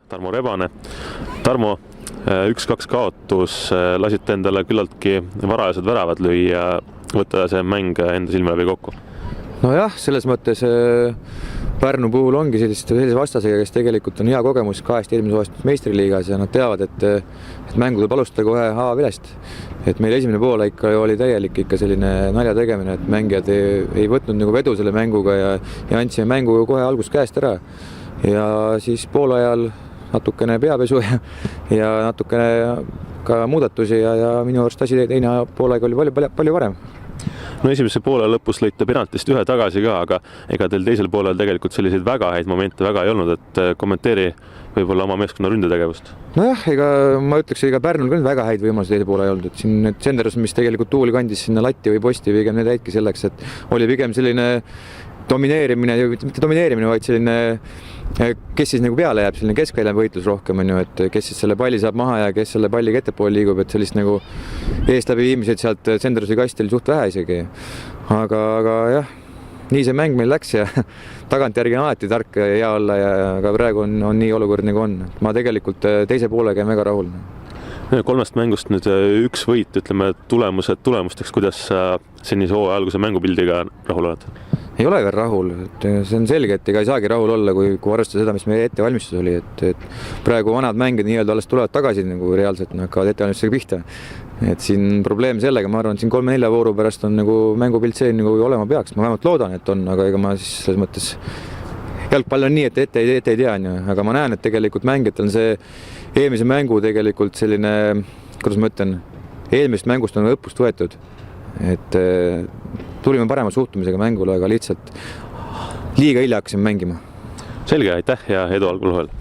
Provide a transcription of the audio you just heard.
Tarmo Rebane. Tarmo, 1-2 kaotus, lasite endale küllaltki varajased väravad lüüa, võtta see mäng enda silme läbi kokku? Nojah, selles mõttes Pärnu puhul ongi sellise vastasega, kes tegelikult on hea kogemus 2 eelmise aastast meistriliigas ja nad teavad, et mängu tuleb alustada kohe vilest. Et meil esimene poole ikka oli täielik selline nalja tegemine, et mängijad ei võtnud nagu vedu selle mänguga ja andsime mängu kohe algust käest ära. Ja siis poole ajal natukene peapesu ja natukene ka muudatusi ja minu arust teine poolega oli palju varem. No esimese poole lõpus lõite penaltist ühe tagasi ka, aga ega teil teisel poolel tegelikult selliseid väga häid momente väga ei olnud, et kommenteeri võib-olla oma meeskonna ründetegevust. Nojah, ma ütleks, ega Pärnul ka väga häid võimalusi teisel poole ei olnud, et siin need Senderus, mis tegelikult tuuli kandis sinna latti või posti, pigem need jäidki selleks, et oli pigem selline domineerimine, mitte domineerimine, vaid selline, kes siis nagu peale jääb, selline keskvälja võitlus rohkem on ju, et kes siis selle palli saab maha ja kes selle palli ettepool liigub, et sellist nagu eest läbi viimised sealt Senderusi kasti oli suht vähe isegi. Aga jah, nii see mäng meil läks ja tagantjärgi on alati tark ja hea olla ja aga praegu on nii olukord nagu on. Ma tegelikult teise poolega olen väga rahul. 3 mängust nüüd 1 võit, ütleme tulemusteks, kuidas senise hooaja alguse mängupildiga rahul oled? Ei ole veel rahul, et see on selge, et ega ei saagi rahul olla, kui arvestada seda, mis meie ettevalmistus oli, et praegu vanad mängid nii-öelda alles tulevad tagasi nagu reaalselt, hakkavad ettevalmistusega pihta. Et siin probleem sellega, ma arvan, et siin 3-4 vooru pärast on nagu mängupilt see nagu olema peaks, ma vähemalt loodan, et on, aga ega ma siis selles mõttes jalgpall on nii, et ette ei tea, aga ma näen, et tegelikult mängijatel on see eelmise mängu tegelikult selline, kuidas ma ütlen, eelmisest mängust on õppust võetud, et tulime parema suhtumisega mängule, aga lihtsalt liiga hilja hakkasime mängima. Selge, aitäh ja edu algul vahel!